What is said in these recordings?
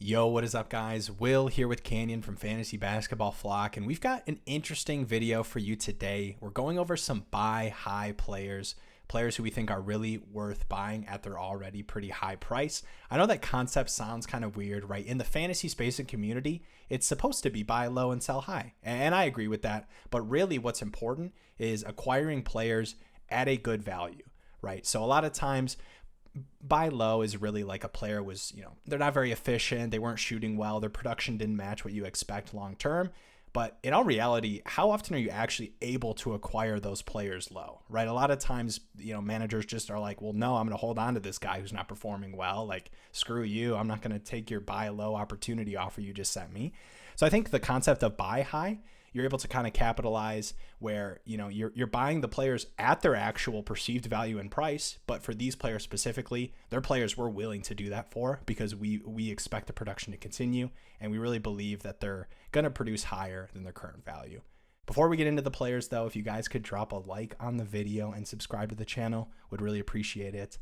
Yo, what is up, guys? Will here with Canyon from Fantasy Basketball Flock, and we've got an interesting video for you today. We're going over some buy high players who we think are really worth buying at their already pretty high price. I know that concept sounds kind of weird, right? In the fantasy space and community, it's supposed to be buy low and sell high, and I agree with that. But really, what's important is acquiring players at a good value, right? So a lot of times, buy low is really like a player was, they're not very efficient. They weren't shooting well. Their production didn't match what you expect long term. But in all reality, how often are you actually able to acquire those players low, right? A lot of times, managers just are like, well, no, I'm going to hold on to this guy who's not performing well. Like, screw you. I'm not going to take your buy low opportunity offer you just sent me. So I think the concept of buy high, you're able to kind of capitalize where, you're buying the players at their actual perceived value and price. But for these players specifically, they're players we're willing to do that for because we expect the production to continue. And we really believe that they're going to produce higher than their current value. Before we get into the players, though, if you guys could drop a like on the video and subscribe to the channel, would really appreciate it.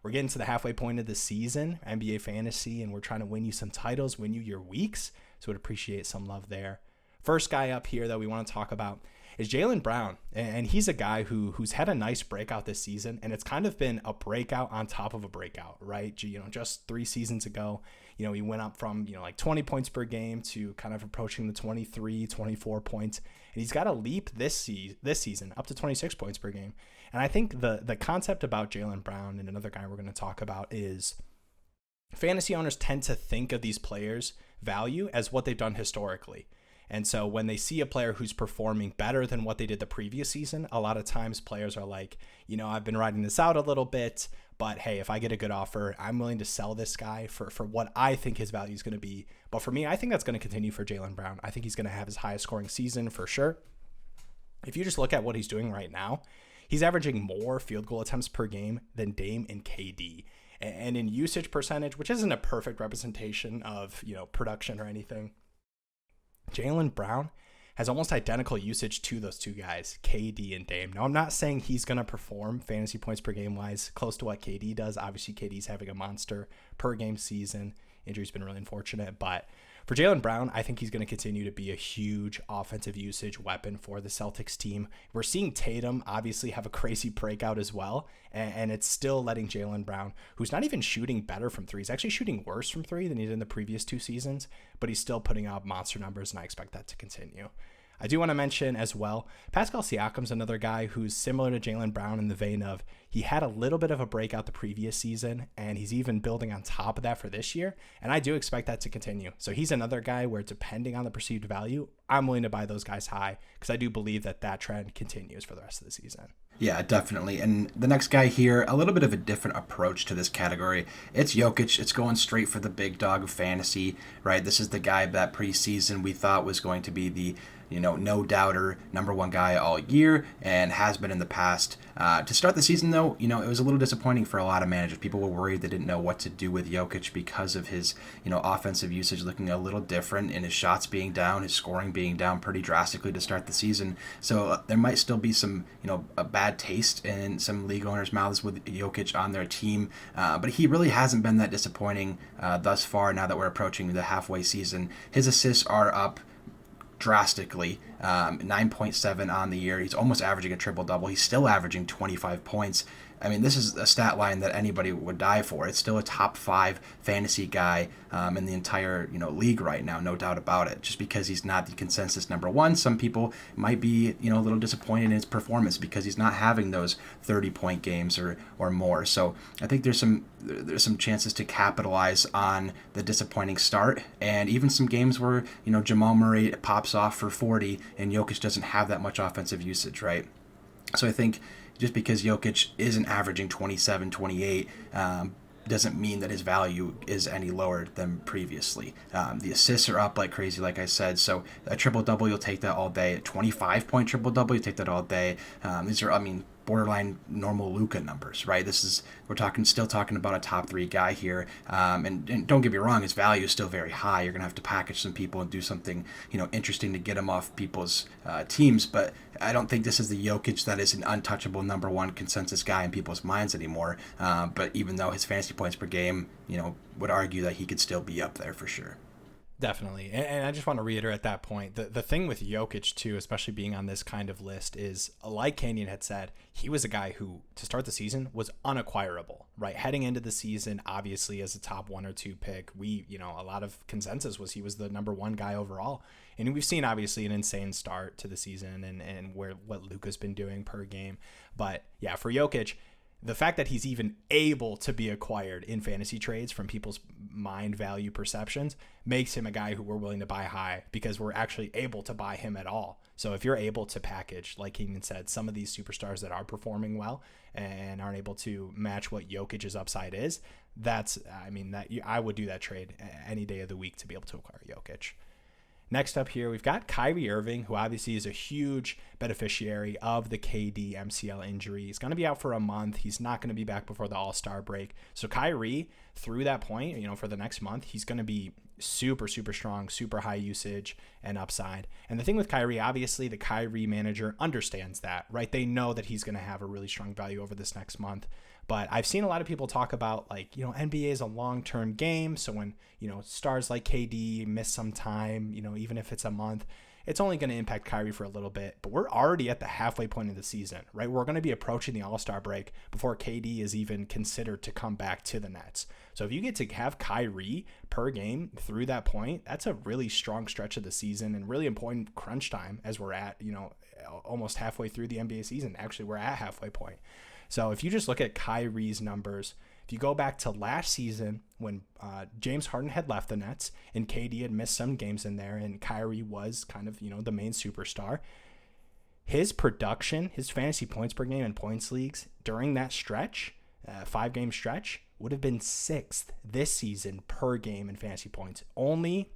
We're getting to the halfway point of the season, NBA Fantasy, and we're trying to win you some titles, win you your weeks. So would appreciate some love there. First guy up here that we want to talk about is Jalen Brown, and he's a guy who's had a nice breakout this season, and it's kind of been a breakout on top of a breakout, right? Just 3 seasons ago, he went up from like 20 points per game to kind of approaching the 23, 24 points, and he's got a leap this season up to 26 points per game. And I think the concept about Jalen Brown and another guy we're going to talk about is fantasy owners tend to think of these players' value as what they've done historically. And so when they see a player who's performing better than what they did the previous season, a lot of times players are like, I've been riding this out a little bit, but hey, if I get a good offer, I'm willing to sell this guy for what I think his value is going to be. But for me, I think that's going to continue for Jalen Brown. I think he's going to have his highest scoring season for sure. If you just look at what he's doing right now, he's averaging more field goal attempts per game than Dame and KD. And in usage percentage, which isn't a perfect representation of, production or anything, Jalen Brown has almost identical usage to those two guys, KD and Dame. Now, I'm not saying he's going to perform fantasy points per game wise close to what KD does. Obviously, KD's having a monster per game season. Injury's been really unfortunate. But for Jalen Brown, I think he's going to continue to be a huge offensive usage weapon for the Celtics team. We're seeing Tatum obviously have a crazy breakout as well. And it's still letting Jalen Brown, who's not even shooting better from three, he's actually shooting worse from three than he did in the previous 2 seasons, but he's still putting out monster numbers, and I expect that to continue. I do want to mention as well, Pascal Siakam's another guy who's similar to Jalen Brown in the vein of he had a little bit of a breakout the previous season, and he's even building on top of that for this year, and I do expect that to continue. So he's another guy where, depending on the perceived value, I'm willing to buy those guys high because I do believe that trend continues for the rest of the season. Yeah, definitely. And the next guy here, a little bit of a different approach to this category. It's Jokic. It's going straight for the big dog of fantasy, right? This is the guy that preseason we thought was going to be the no doubter, number 1 guy all year, and has been in the past. To start the season, though, it was a little disappointing for a lot of managers. People were worried they didn't know what to do with Jokic because of his, offensive usage looking a little different, and his shots being down, his scoring being down pretty drastically to start the season. So there might still be some, a bad taste in some league owners' mouths with Jokic on their team, but he really hasn't been that disappointing thus far. Now that we're approaching the halfway season, his assists are up drastically, 9.7 on the year. He's almost averaging a triple-double. He's still averaging 25 points. I mean, this is a stat line that anybody would die for. It's still a top 5 fantasy guy in the entire league right now, no doubt about it. Just because he's not the consensus number 1, some people might be a little disappointed in his performance because he's not having those 30-point games or more. So I think there's some chances to capitalize on the disappointing start, and even some games where Jamal Murray pops off for 40 and Jokic doesn't have that much offensive usage, right? So I think just because Jokic isn't averaging 27, 28, doesn't mean that his value is any lower than previously. The assists are up like crazy, like I said. So a triple-double, you'll take that all day. A 25-point triple-double, you take that all day. These are, borderline normal Luka numbers, right? We're still talking about a top 3 guy here, and don't get me wrong, his value is still very high. You're gonna have to package some people and do something interesting to get him off people's teams, but I don't think this is the Jokic that is an untouchable number 1 consensus guy in people's minds anymore. But even though his fantasy points per game, would argue that he could still be up there for sure. Definitely. And I just want to reiterate that point. The thing with Jokic, too, especially being on this kind of list, is like Canyon had said, he was a guy who, to start the season, was unacquirable, right? Heading into the season, obviously, as a top 1 or 2 pick, a lot of consensus was he was the number 1 guy overall. And we've seen, obviously, an insane start to the season and what Luka's been doing per game. But, yeah, for Jokic, the fact that he's even able to be acquired in fantasy trades from people's mind value perceptions makes him a guy who we're willing to buy high, because we're actually able to buy him at all. So if you're able to package, like Keenan said, some of these superstars that are performing well and aren't able to match what Jokic's upside is, I would do that trade any day of the week to be able to acquire Jokic. Next up here, we've got Kyrie Irving, who obviously is a huge beneficiary of the KD MCL injury. He's going to be out for a month. He's not going to be back before the All-Star break. So Kyrie, through that point, for the next month, he's going to be super, super strong, super high usage and upside. And the thing with Kyrie, obviously, the Kyrie manager understands that, right? They know that he's going to have a really strong value over this next month. But I've seen a lot of people talk about, NBA is a long-term game. So when, stars like KD miss some time, even if it's a month, it's only going to impact Kyrie for a little bit. But we're already at the halfway point of the season, right? We're going to be approaching the All-Star break before KD is even considered to come back to the Nets. So if you get to have Kyrie per game through that point, that's a really strong stretch of the season and really important crunch time as we're at, almost halfway through the NBA season. Actually, we're at halfway point. So if you just look at Kyrie's numbers, if you go back to last season when James Harden had left the Nets and KD had missed some games in there and Kyrie was kind of, the main superstar, his production, his fantasy points per game in points leagues during that stretch, 5-game stretch, would have been 6th this season per game in fantasy points. Only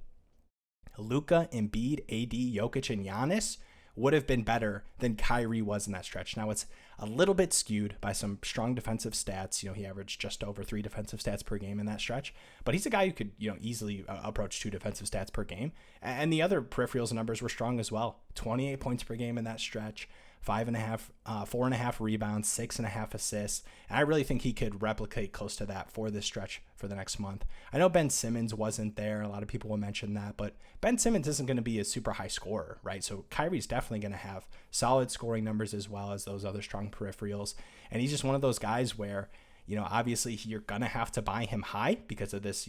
Luka, Embiid, AD, Jokic, and Giannis would have been better than Kyrie was in that stretch. Now, it's a little bit skewed by some strong defensive stats. He averaged just over 3 defensive stats per game in that stretch, but he's a guy who could, easily approach 2 defensive stats per game. And the other peripherals numbers were strong as well. 28 points per game in that stretch, 4.5 rebounds, 6.5 assists. And I really think he could replicate close to that for this stretch for the next month. I know Ben Simmons wasn't there. A lot of people will mention that, but Ben Simmons isn't going to be a super high scorer, right? So Kyrie's definitely going to have solid scoring numbers as well as those other strong peripherals. And he's just one of those guys where, obviously you're going to have to buy him high because of this,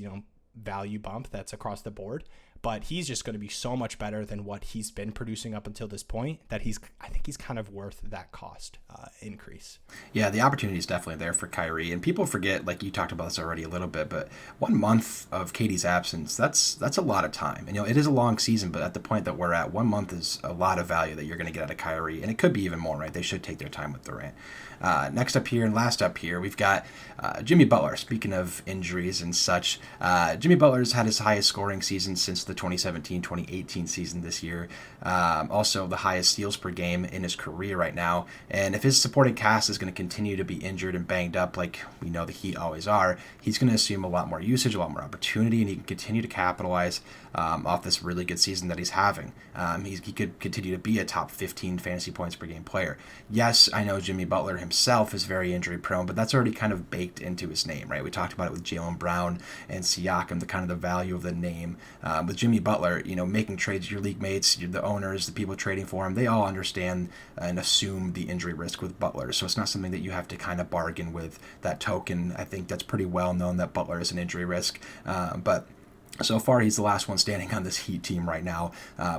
value bump that's across the board. But he's just going to be so much better than what he's been producing up until this point that I think he's kind of worth that cost increase. Yeah, the opportunity is definitely there for Kyrie. And people forget, like you talked about this already a little bit, but 1 month of KD's absence, that's a lot of time. And, it is a long season, but at the point that we're at, 1 month is a lot of value that you're going to get out of Kyrie. And it could be even more, right? They should take their time with Durant. Next up here and last up here, we've got Jimmy Butler. Speaking of injuries and such, Jimmy Butler's had his highest scoring season since the 2017-2018 season this year. Also the highest steals per game in his career right now. And if his supporting cast is going to continue to be injured and banged up like we know the Heat always are, he's going to assume a lot more usage, a lot more opportunity, and he can continue to capitalize off this really good season that he's having. He could continue to be a top 15 fantasy points per game player. Yes, I know Jimmy Butler himself is very injury prone, but that's already kind of baked into his name, right? We talked about it with Jalen Brown and Siakam, the kind of the value of the name. With Jimmy Butler, making trades, your league mates, the owners, the people trading for him, they all understand and assume the injury risk with Butler. So it's not something that you have to kind of bargain with that token. I think that's pretty well known that Butler is an injury risk. But so far, he's the last one standing on this Heat team right now,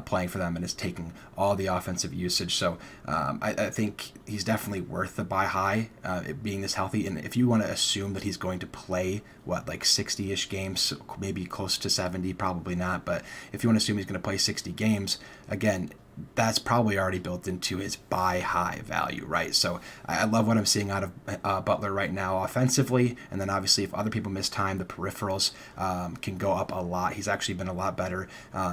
playing for them and is taking all the offensive usage. So I think he's definitely worth the buy high, being this healthy. And if you want to assume that he's going to play, 60-ish games, maybe close to 70, probably not. But if you want to assume he's going to play 60 games, again, that's probably already built into his buy high value, right? So I love what I'm seeing out of Butler right now offensively. And then obviously if other people miss time, the peripherals can go up a lot. He's actually been a lot better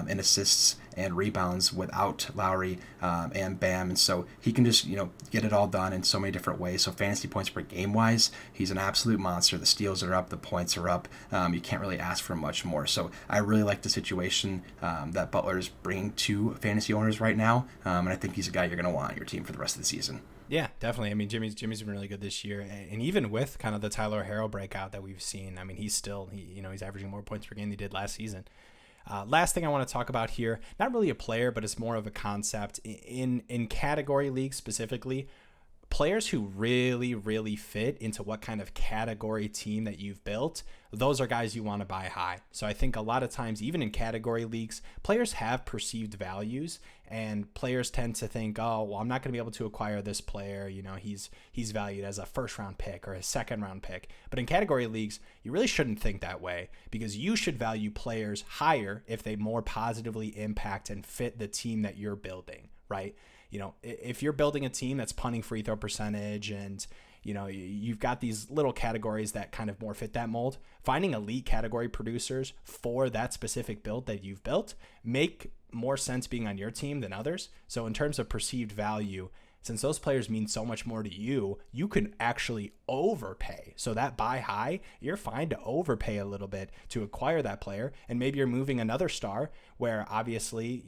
in assists and rebounds without Lowry and Bam. And so he can just, get it all done in so many different ways. So fantasy points per game wise, he's an absolute monster. The steals are up, the points are up. You can't really ask for much more. So I really like the situation that Butler is bringing to fantasy owners right now. And I think he's a guy you're going to want on your team for the rest of the season. Yeah, definitely. I mean, Jimmy's been really good this year, and even with kind of the Tyler Herro breakout that we've seen, I mean, he's still he's averaging more points per game than he did last season. Last thing I want to talk about here, not really a player, but it's more of a concept in category leagues specifically. Players who really, really fit into what kind of category team that you've built, those are guys you want to buy high. So I think a lot of times, even in category leagues, players have perceived values, and players tend to think, oh, well, I'm not going to be able to acquire this player. He's valued as a first round pick or a second round pick. But in category leagues, you really shouldn't think that way, because you should value players higher if they more positively impact and fit the team that you're building, right? If you're building a team that's punting free throw percentage and, you've got these little categories that kind of more fit that mold, finding elite category producers for that specific build that you've built make more sense being on your team than others. So in terms of perceived value, since those players mean so much more to you, you can actually overpay. So that buy high, you're fine to overpay a little bit to acquire that player. And maybe you're moving another star where obviously,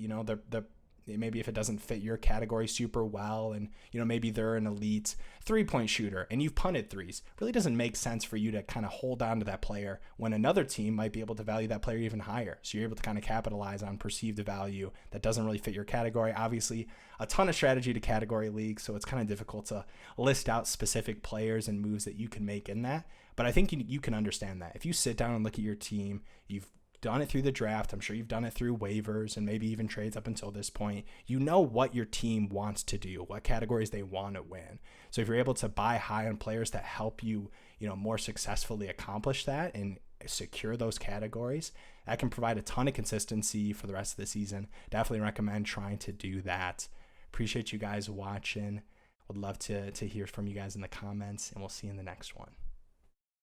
maybe if it doesn't fit your category super well, and maybe they're an elite 3-point shooter and you've punted threes, really doesn't make sense for you to kind of hold on to that player when another team might be able to value that player even higher. So you're able to kind of capitalize on perceived value that doesn't really fit your category. Obviously, a ton of strategy to category leagues, so it's kind of difficult to list out specific players and moves that you can make in that. But I think you can understand that. If you sit down and look at your team, you've done it through the draft, I'm sure you've done it through waivers and maybe even trades up until this point, what your team wants to do, what categories they want to win. So if you're able to buy high on players that help you, more successfully accomplish that and secure those categories, that can provide a ton of consistency for the rest of the season. Definitely recommend trying to do that. Appreciate you guys watching. Would love to hear from you guys in the comments, and we'll see you in the next one.